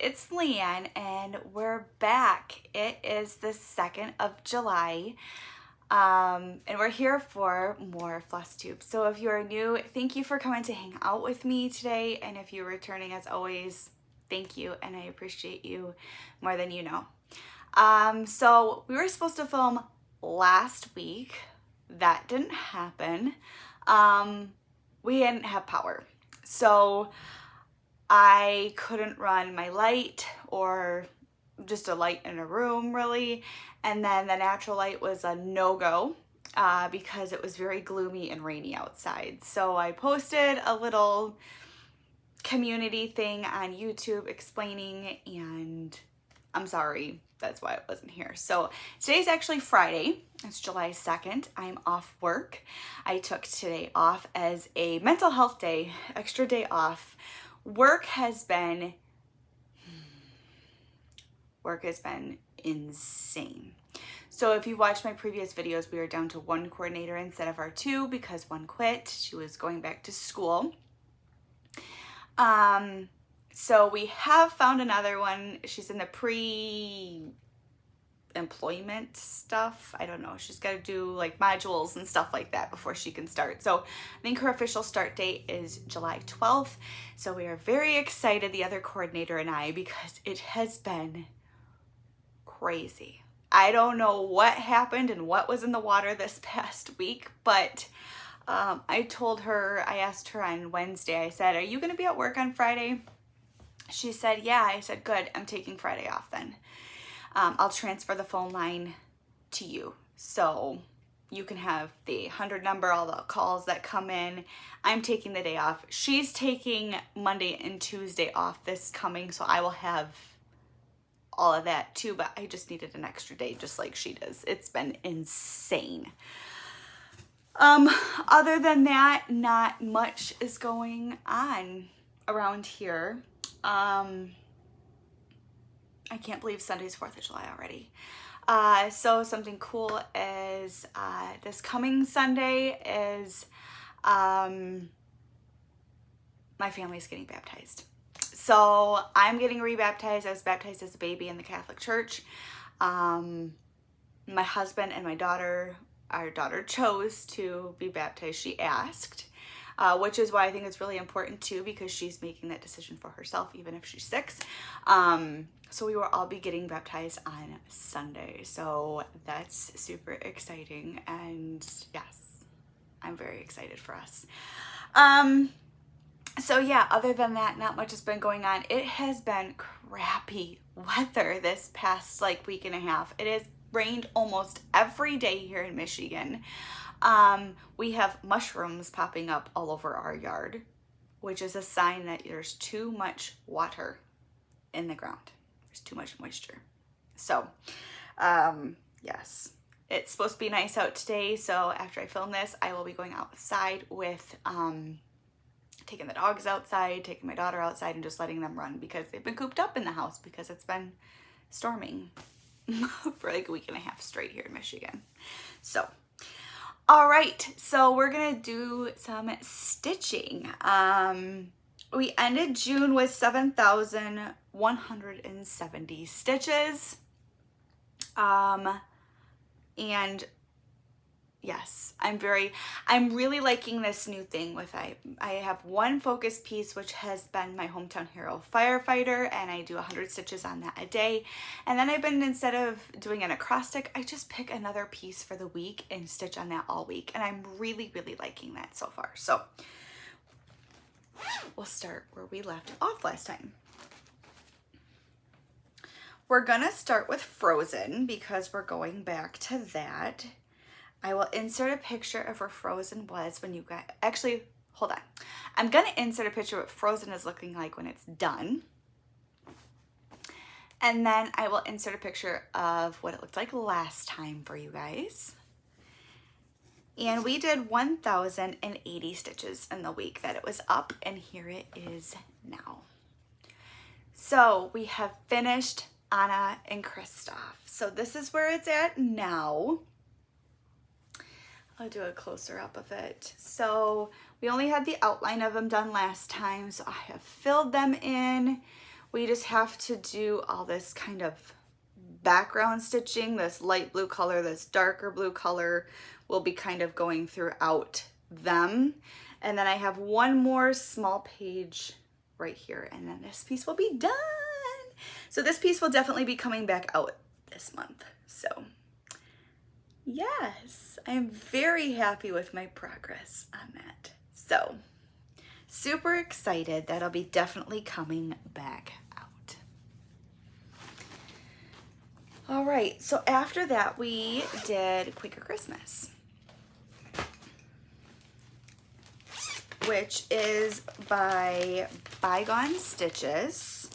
it's Leanne and we're back. It is the 2nd of July and we're here for more Flosstube. So if you are new, thank you for coming to hang out with me today, and if you're returning, as always, thank you, and I appreciate you more than you know. So we were supposed to film last week. That didn't happen. We didn't have power, so I couldn't run my light, or just a light in a room really, and then the natural light was a no-go because it was very gloomy and rainy outside. So I posted a little community thing on YouTube explaining, and I'm sorry, that's why it wasn't here. So today's actually Friday. It's July 2nd. I'm off work. I took today off as a mental health day, extra day off. Work has been insane. So if you watched my previous videos, we were down to 1 coordinator instead of our 2 because 1 quit. She was going back to school. So we have found another one. She's in the pre-employment stuff. I don't know. She's got to do like modules and stuff like that before she can start. So I think her official start date is July 12th. So we are very excited, the other coordinator and I, because it has been crazy. I don't know what happened and what was in the water this past week, but I told her, I asked her on Wednesday, I said, "Are you going to be at work on Friday?" She said, "Yeah." I said, "Good, I'm taking Friday off then. I'll transfer the phone line to you so you can have the 100 number, all the calls that come in. I'm taking the day off." She's taking Monday and Tuesday off this coming, so I will have all of that too, but I just needed an extra day just like she does. It's been insane. Other than that, not much is going on around here. I can't believe Sunday's 4th of July already. So something cool is this coming Sunday is my family's getting baptized. So I'm getting rebaptized. I was baptized as a baby in the Catholic Church. My husband and my daughter, our daughter chose to be baptized. She asked, which is why I think it's really important too, because she's making that decision for herself, even if she's 6. So we will all be getting baptized on Sunday. So that's super exciting. And yes, I'm very excited for us. So yeah, other than that, not much has been going on. It has been crappy weather this past like week and a half. It has rained almost every day here in Michigan. We have mushrooms popping up all over our yard, which is a sign that there's too much water in the ground. There's too much moisture. So, yes, it's supposed to be nice out today. So after I film this, I will be going outside with, taking the dogs outside, taking my daughter outside, and just letting them run because they've been cooped up in the house because it's been storming for like a week and a half straight here in Michigan. So, all right, so we're gonna do some stitching. We ended June with 7,170 stitches. And yes, I'm really liking this new thing with, I have one focus piece, which has been my hometown hero firefighter, and I do 100 stitches on that a day. And then I've been, instead of doing an acrostic, I just pick another piece for the week and stitch on that all week. And I'm really, really liking that so far. So we'll start where we left off last time. We're gonna start with Frozen because we're going back to that. I will insert a picture of where Frozen was when you got, actually, hold on. I'm gonna insert a picture of what Frozen is looking like when it's done. And then I will insert a picture of what it looked like last time for you guys. And we did 1,080 stitches in the week that it was up, and here it is now. So we have finished Anna and Kristoff. So this is where it's at now. I'll do a closer up of it. So we only had the outline of them done last time, so I have filled them in We just have to do all this kind of background stitching, this light blue color, this darker blue color will be kind of going throughout them. And then I have one more small page right here, and then this piece will be done. So this piece will definitely be coming back out this month. So yes, I'm very happy with my progress on that. So super excited. That'll be definitely coming back out. All right, so after that we did Quaker Christmas, which is by ByGone Stitches.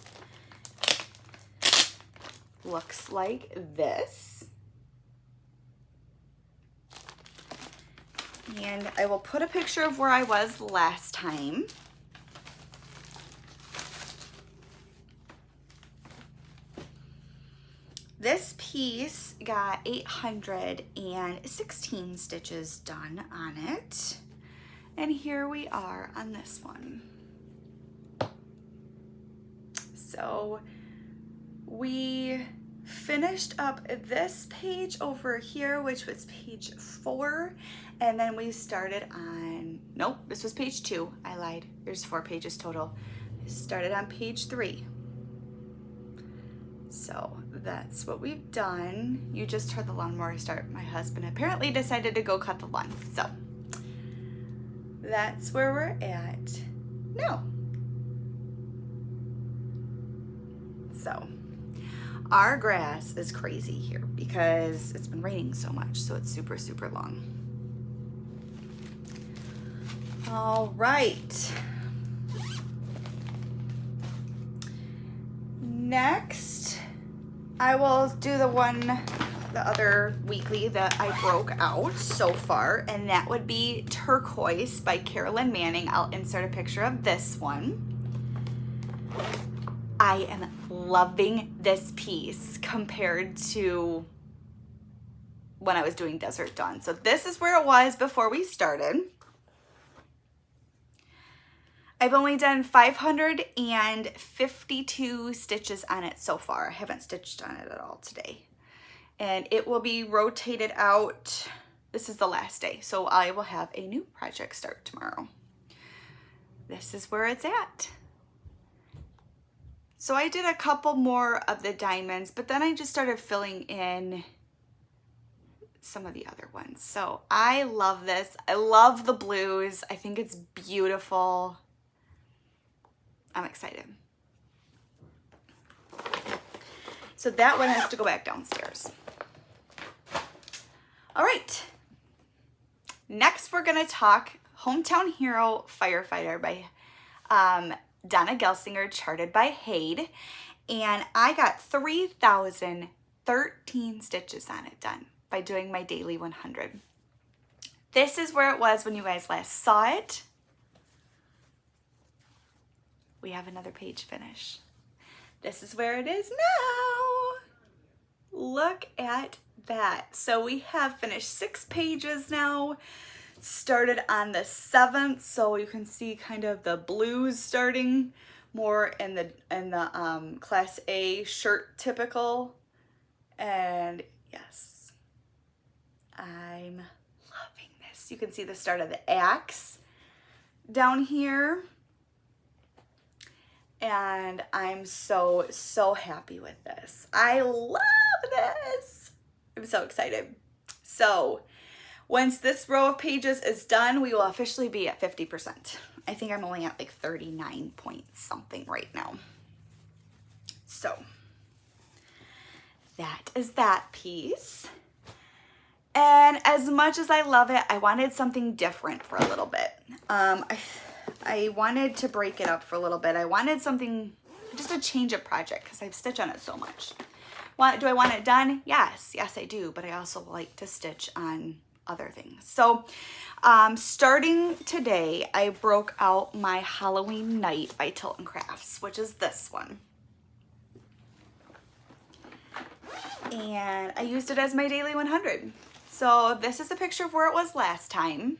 Looks like this. And I will put a picture of where I was last time. This piece got 816 stitches done on it. And here we are on this one. So we finished up this page over here, which was page 4, and then we started on, nope, this was page 2. I lied. There's 4 pages total. I started on page 3. So that's what we've done. You just heard the lawnmower start. My husband apparently decided to go cut the lawn. So that's where we're at now. So our grass is crazy here because it's been raining so much, so it's super, super long. All right. Next, I will do the other weekly that I broke out so far, and that would be Turquoise by Carolyn Manning. I'll insert a picture of this one. I am loving this piece compared to when I was doing Desert Dawn. So this is where it was before we started. I've only done 552 stitches on it so far. I haven't stitched on it at all today. And it will be rotated out. This is the last day, so I will have a new project start tomorrow. This is where it's at. So I did a couple more of the diamonds, but then I just started filling in some of the other ones. So I love this. I love the blues. I think it's beautiful. I'm excited. So that one has to go back downstairs. All right. Next, we're gonna talk Hometown Hero Firefighter by Dona Gelsinger, charted by Hayde. And I got 3,013 stitches on it done by doing my daily 100. This is where it was when you guys last saw it. We have another page finish. This is where it is now. Look at that. So we have finished 6 pages now. Started on the 7th, so you can see kind of the blues starting more in the class A shirt typical. And yes, I'm loving this. You can see the start of the axe down here. And I'm so, so happy with this. I love this. I'm so excited. So once this row of pages is done, we will officially be at 50%. I think I'm only at like 39 point something right now. So that is that piece. And as much as I love it, I wanted something different for a little bit. I wanted to break it up for a little bit. I wanted something, just a change of project, because I've stitched on it so much. Do I want it done? Yes, I do, but I also like to stitch on other things. So starting today, I broke out my Halloween Night by Tilton Crafts, which is this one. And I used it as my daily 100. So this is a picture of where it was last time.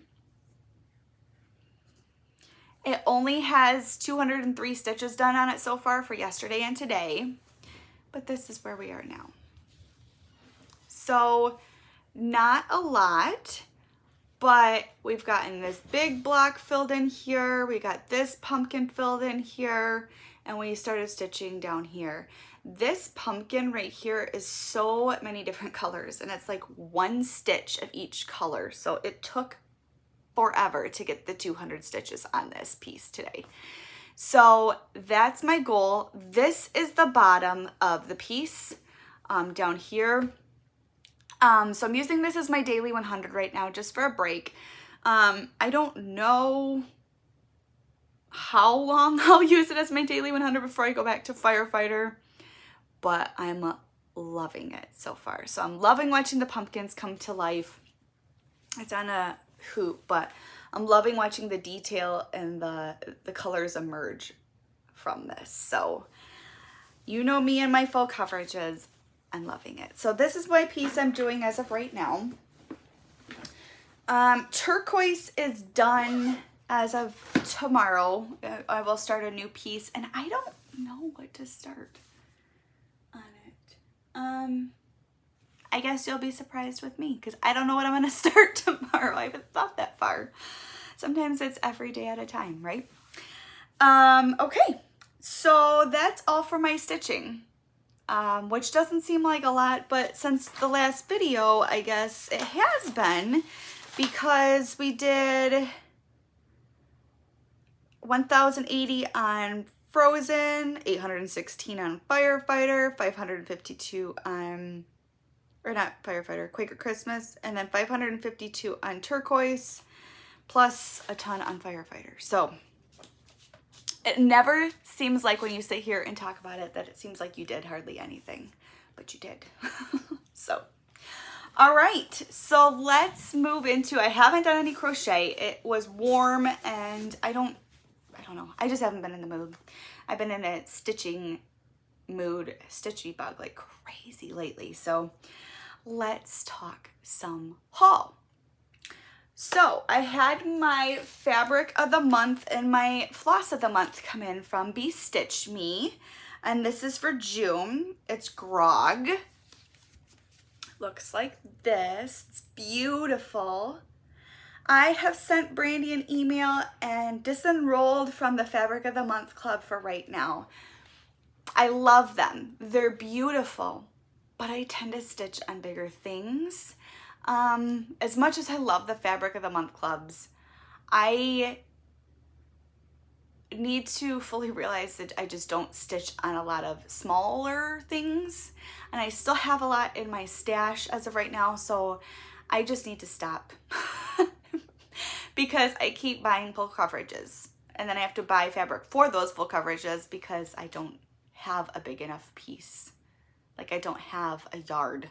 It only has 203 stitches done on it so far for yesterday and today, but this is where we are now. So not a lot, but we've gotten this big block filled in here. We got this pumpkin filled in here, and we started stitching down here. This pumpkin right here is so many different colors, and it's like one stitch of each color. So it took forever to get the 200 stitches on this piece today. So that's my goal. This is the bottom of the piece down here. So I'm using this as my daily 100 right now, just for a break. I don't know how long I'll use it as my daily 100 before I go back to firefighter, but I'm loving it so far. So I'm loving watching the pumpkins come to life. It's on a hoop, but I'm loving watching the detail and the colors emerge from this. So you know me and my full coverages. I'm loving it. So this is my piece I'm doing as of right now. Turquoise is done as of tomorrow. I will start a new piece, and I don't know what to start on it. I guess you'll be surprised with me because I don't know what I'm going to start tomorrow. I haven't thought that far. Sometimes it's every day at a time, right? Okay, so that's all for my stitching, which doesn't seem like a lot, but since the last video, I guess it has been, because we did 1,080 on Frozen, 816 on Firefighter, 552 on, or not Firefighter, Quaker Christmas, and then 552 on Turquoise, plus a ton on Firefighter. So it never seems like when you sit here and talk about it that it seems like you did hardly anything, but you did. So, all right, so let's move into, I haven't done any crochet. It was warm and I don't know. I just haven't been in the mood. I've been in a stitching mood, stitchy bug like crazy lately. So let's talk some haul. So I had my fabric of the month and my floss of the month come in from Be Stitch Me, and this is for June. It's Grog. Looks like this. It's beautiful. I have sent Brandy an email and disenrolled from the Fabric of the Month Club for right now. I love them. They're beautiful, but I tend to stitch on bigger things. As much as I love the Fabric of the Month clubs, I need to fully realize that I just don't stitch on a lot of smaller things, and I still have a lot in my stash as of right now, so I just need to stop because I keep buying full coverages, and then I have to buy fabric for those full coverages because I don't have a big enough piece. Like, I don't have a yard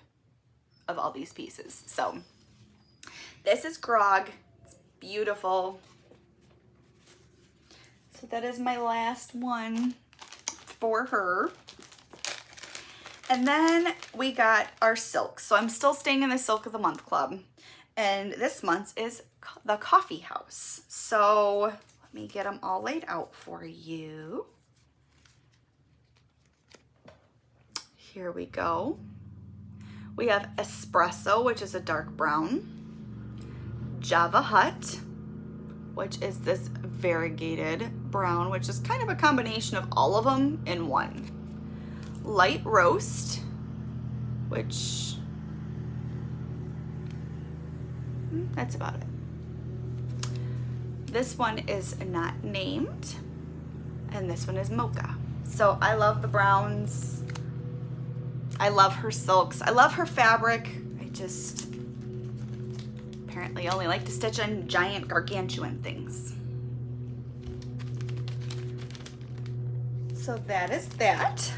of all these pieces. So this is Grog. It's beautiful. So that is my last one for her. And then we got our silks. So I'm still staying in the Silk of the Month Club, and this month's is the Coffee House. So let me get them all laid out for you. Here we go. We have Espresso, which is a dark brown, Java Hut, which is this variegated brown, which is kind of a combination of all of them in one, Light Roast, which, that's about it. This one is not named, and this one is Mocha. So I love the browns. I love her silks. I love her fabric. I just apparently only like to stitch on giant gargantuan things. So that is that.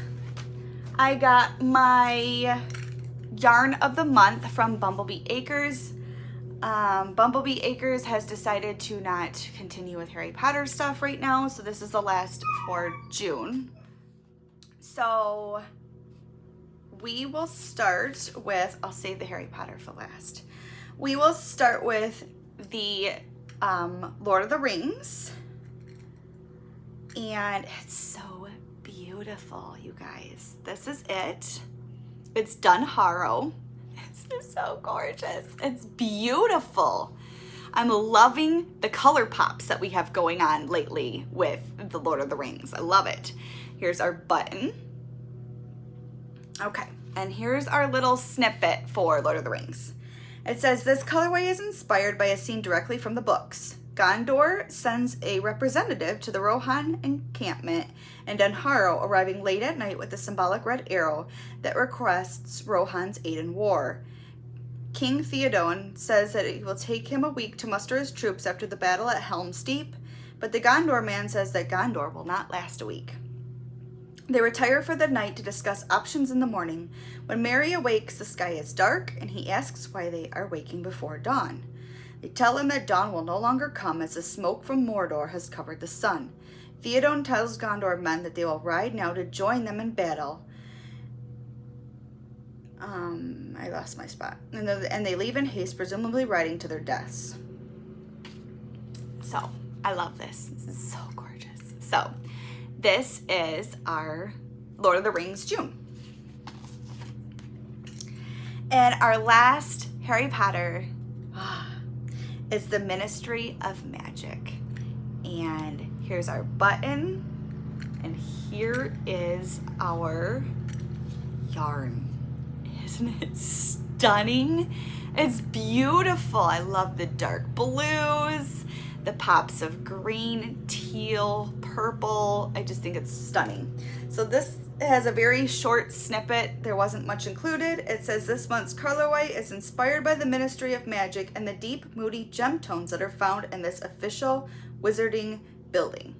I got my yarn of the month from Bumblebee Acres. Bumblebee Acres has decided to not continue with Harry Potter stuff right now, so this is the last for June. So we will start with, I'll save the Harry Potter for last. We will start with the Lord of the Rings. And it's so beautiful, you guys. This is it. It's done Haro. This is so gorgeous. It's beautiful. I'm loving the color pops that we have going on lately with the Lord of the Rings. I love it. Here's our button. Okay, and here's our little snippet for Lord of the Rings. It says, this colorway is inspired by a scene directly from the books. Gondor sends a representative to the Rohan encampment in Dunharrow, arriving late at night with a symbolic red arrow that requests Rohan's aid in war. King Theoden says that it will take him a week to muster his troops after the battle at Helm's Deep, but the Gondor man says that Gondor will not last a week. They retire for the night to discuss options in the morning. When Merry awakes, the sky is dark, and he asks why they are waking before dawn. They tell him that dawn will no longer come as the smoke from Mordor has covered the sun. Theoden tells Gondor men that they will ride now to join them in battle. I lost my spot. And they leave in haste, presumably riding to their deaths. So, I love this. This is so gorgeous. So, this is our Lord of the Rings June. And our last Harry Potter is the Ministry of Magic. And here's our button. And here is our yarn. Isn't it stunning? It's beautiful. I love the dark blues, the pops of green, teal, purple. I just think it's stunning. So this has a very short snippet. There wasn't much included. It says this month's colorway is inspired by the Ministry of Magic and the deep, moody gem tones that are found in this official wizarding building.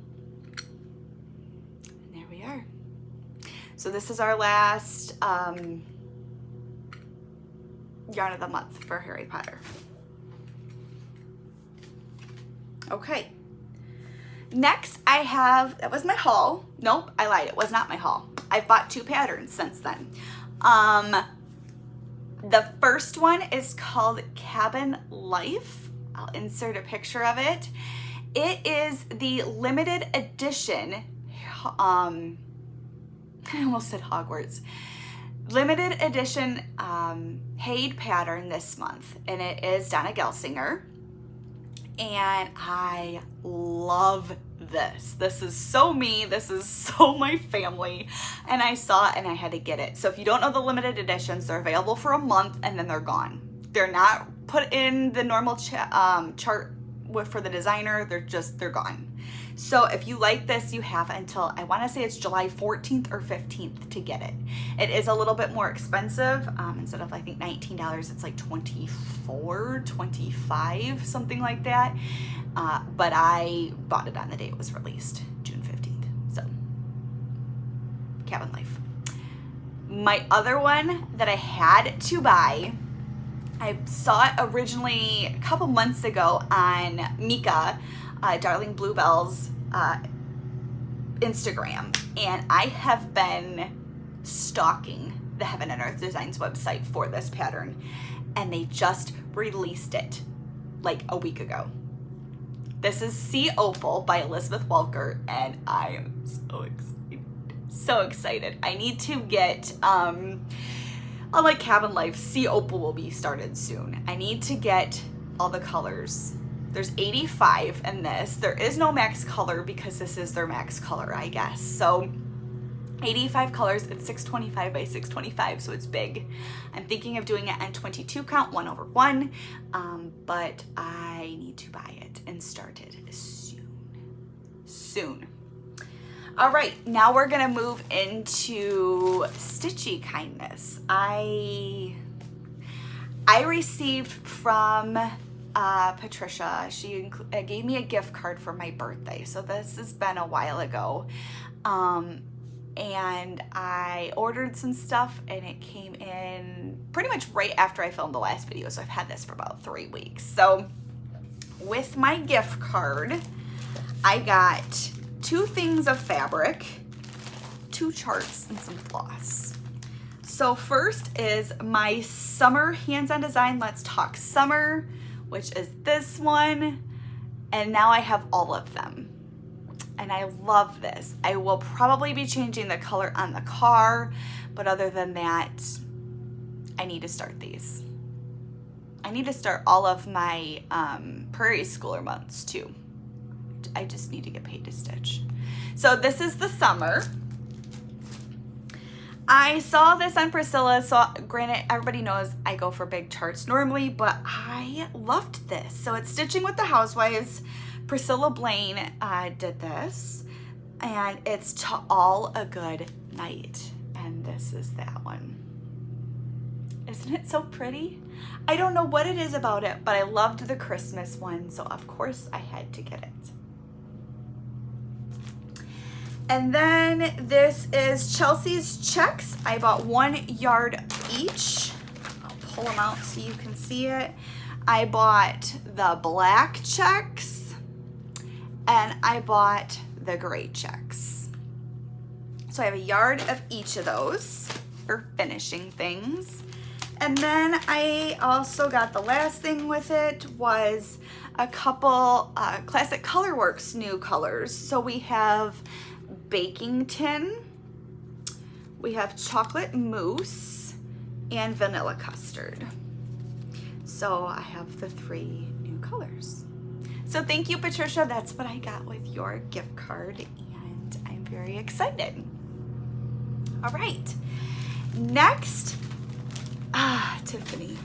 And there we are. So this is our last yarn of the month for Harry Potter. Okay. Next I have, that was my haul. Nope, I lied, it was not my haul. I've bought 2 patterns since then. The first one is called Cabin Life. I'll insert a picture of it. It is the limited edition, I almost said Hogwarts. Limited edition Haid pattern this month, and it is Dona Gelsinger. And I love this. This is so me. This is so my family. And I saw it and I had to get it. So if you don't know the limited editions, they're available for a month and then they're gone. They're not put in the normal chart for the designer. They're gone. So if you like this, you have until, I want to say it's July 14th or 15th to get it. It is a little bit more expensive. Instead of I think $19, it's like $24, $25, something like that. But I bought it on the day it was released, June 15th. So, Cabin Life. My other one that I had to buy, I saw it originally a couple months ago on Mika, Darling Bluebell's Instagram, and I have been stalking the Heaven and Earth Designs website for this pattern, and they just released it like a week ago. This is Sea Opal by Elizabeth Walker, and I am so excited. So excited. I need to get, unlike Cabin Life, Sea Opal will be started soon. I need to get all the colors. There's 85 in this. There is no max color because this is their max color, I guess. So 85 colors, it's 625 by 625, so it's big. I'm thinking of doing it on 22 count, 1/1, but I need to buy it and start it soon. All right, now we're gonna move into Stitchy Kindness. I received from Patricia, she gave me a gift card for my birthday, so this has been a while ago, and I ordered some stuff and it came in pretty much right after I filmed the last video, so I've had this for about 3 weeks. So with my gift card, I got 2 things of fabric, 2 charts, and some floss. So first is my summer hands-on design, Let's Talk Summer, which is this one, and now I have all of them. and I love this. I will probably be changing the color on the car, but other than that, I need to start these. I need to start all of my Prairie Schooler months too. I just need to get paid to stitch. So this is the summer. I saw this on Priscilla, so granted, everybody knows I go for big charts normally, but I loved this. So it's Stitching with the Housewives. Priscilla Blaine did this, and it's To All a Good Night, and this is that one. Isn't it so pretty? I don't know what it is about it, but I loved the Christmas one, so of course I had to get it. And then this is Chelsea's checks. I bought 1 yard each. I'll pull them out so you can see it. I bought the black checks and I bought the gray checks. So I have 1 yard of each of those for finishing things. And then I also got the last thing with it was a couple Classic Colorworks new colors. So we have Baking Tin, we have Chocolate Mousse, and Vanilla Custard. So I have the 3 new colors. So thank you, Patricia. That's what I got with your gift card, and I'm very excited. All right, next, Tiffany.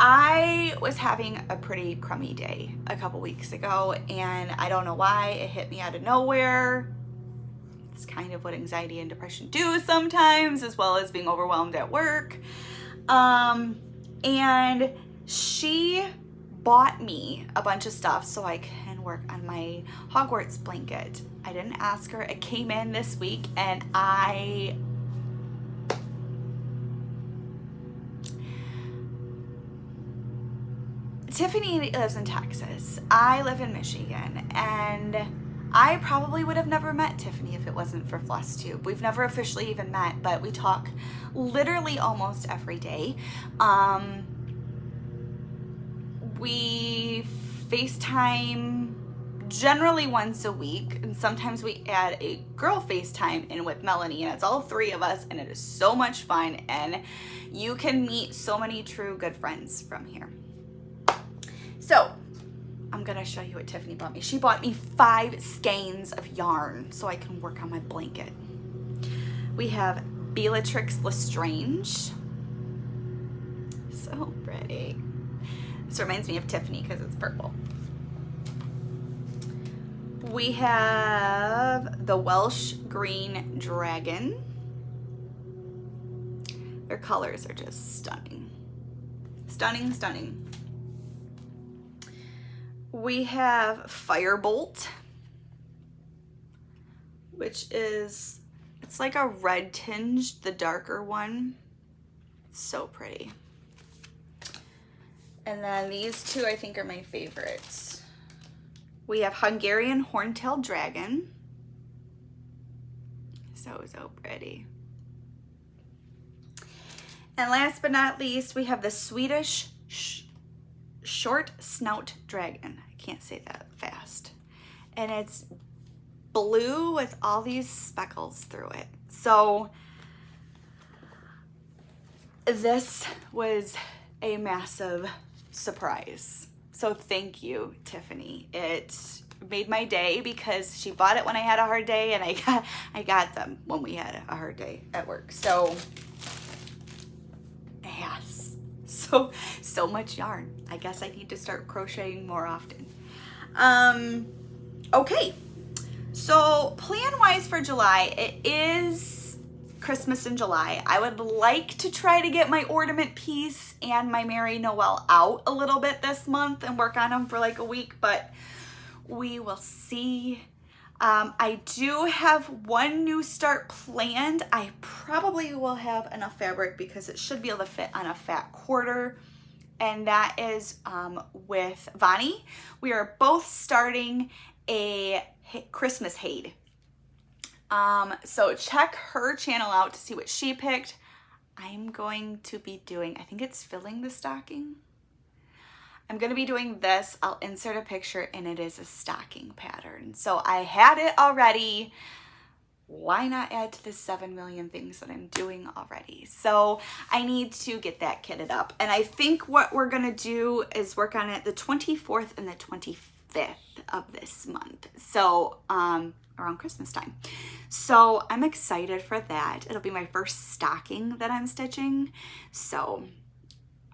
I was having a pretty crummy day a couple weeks ago, and I don't know why. It hit me out of nowhere. It's kind of what anxiety and depression do sometimes, as well as being overwhelmed at work. And she bought me a bunch of stuff so I can work on my Hogwarts blanket. I didn't ask her. It came in this week, and Tiffany lives in Texas. I live in Michigan, and I probably would have never met Tiffany if it wasn't for Flosstube. We've never officially even met, but we talk literally almost every day. We FaceTime generally once a week, and sometimes we add a girl FaceTime in with Melanie, and it's all 3 of us, and it is so much fun, and you can meet so many true good friends from here. So I'm gonna show you what Tiffany bought me. She bought me 5 skeins of yarn so I can work on my blanket. We have Bellatrix Lestrange. So pretty. This reminds me of Tiffany because it's purple. We have the Welsh Green Dragon. Their colors are just stunning. Stunning. We have Firebolt, which is, it's like a red tinge, the darker one. It's so pretty. And then these 2 I think are my favorites. We have Hungarian Horntail Dragon. So pretty. And last but not least, we have the Swedish Short Snout Dragon. I can't say that fast. And it's blue with all these speckles through it. So this was a massive surprise. So thank you, Tiffany. It made my day because she bought it when I had a hard day, and I got them when we had a hard day at work. So yes, so much yarn. I guess I need to start crocheting more often. Okay, so plan-wise for July, it is Christmas in July. I would like to try to get my ornament piece and my Merry Noel out a little bit this month and work on them for like a week, but we will see. I do have 1 new start planned. I probably will have enough fabric because it should be able to fit on a fat quarter, and that is with Vani. We are both starting a Christmas Haid. So check her channel out to see what she picked. I'm going to be doing, I think it's filling the stocking. I'm gonna be doing this. I'll insert a picture, and it is a stocking pattern. So I had it already. Why not add to the 7 million things that I'm doing already? So I need to get that kitted up. And I think what we're gonna do is work on it the 24th and the 25th of this month. So around Christmas time. So I'm excited for that. It'll be my first stocking that I'm stitching. So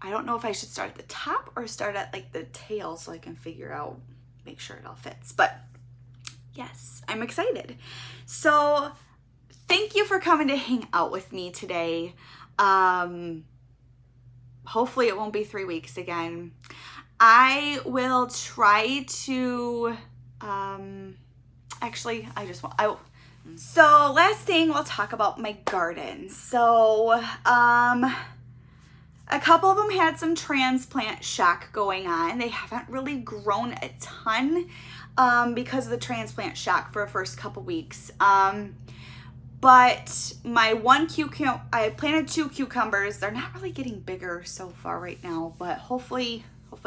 I don't know if I should start at the top or start at like the tail so I can figure out, make sure it all fits. But yes, I'm excited. So thank you for coming to hang out with me today. Hopefully it won't be 3 weeks again. I will try to, actually, so last thing, we'll talk about my garden. So, a couple of them had some transplant shock going on. They haven't really grown a ton because of the transplant shock for the first couple weeks. But my one cucumber, I planted 2 cucumbers. They're not really getting bigger so far right now, but hopefully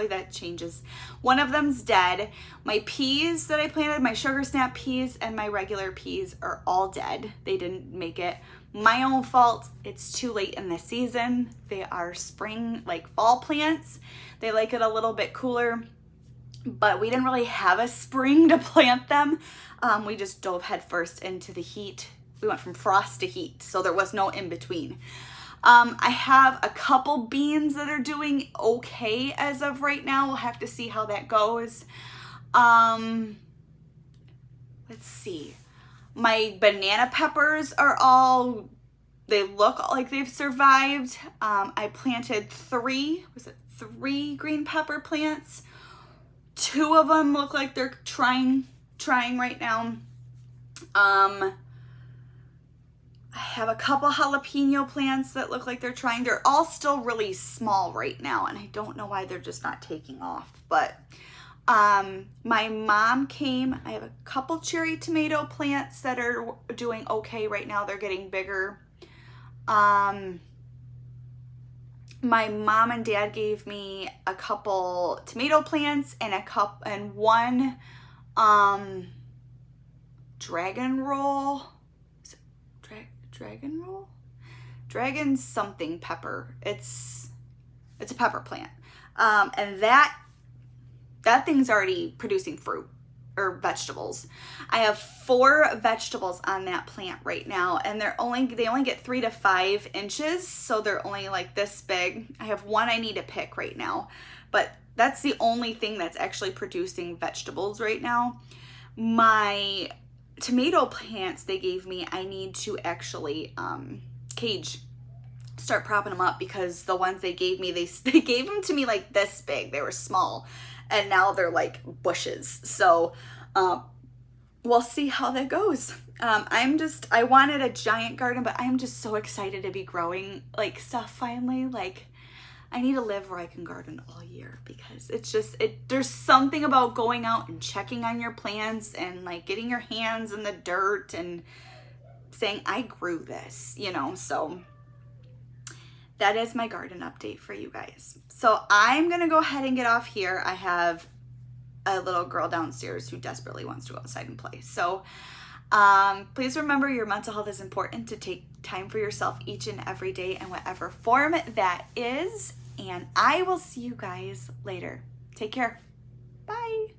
that changes. One of them's dead. My peas that I planted, my sugar snap peas and my regular peas are all dead. They didn't make it. My own fault. It's too late in the season. They are spring, like fall plants. They like it a little bit cooler, but we didn't really have a spring to plant them. We just dove headfirst into the heat. We went from frost to heat, so there was no in between. I have a couple beans that are doing okay as of right now. We'll have to see how that goes. Let's see. My banana peppers are all, they look like they've survived. I planted 3 green pepper plants? 2 of them look like they're trying right now. I have a couple jalapeno plants that look like they're trying. They're all still really small right now, and I don't know why they're just not taking off. But my mom came. I have a couple cherry tomato plants that are doing okay right now. They're getting bigger. My mom and dad gave me a couple tomato plants and one dragon roll. Dragon something pepper. It's a pepper plant. And that thing's already producing fruit or vegetables. I have 4 vegetables on that plant right now, and they only get 3 to 5 inches, so they're only like this big. I have 1 I need to pick right now, but that's the only thing that's actually producing vegetables right now. My tomato plants they gave me, I need to actually start propping them up, because the ones they gave me, they gave them to me like this big. They were small, and now they're like bushes. So we'll see how that goes. I wanted a giant garden, but I'm just so excited to be growing like stuff finally. Like, I need to live where I can garden all year, because it's just, there's something about going out and checking on your plants and like getting your hands in the dirt and saying, I grew this, you know. So that is my garden update for you guys. So I'm going to go ahead and get off here. I have a little girl downstairs who desperately wants to go outside and play. So please remember, your mental health is important. To take time for yourself each and every day in whatever form that is. And I will see you guys later. Take care. Bye.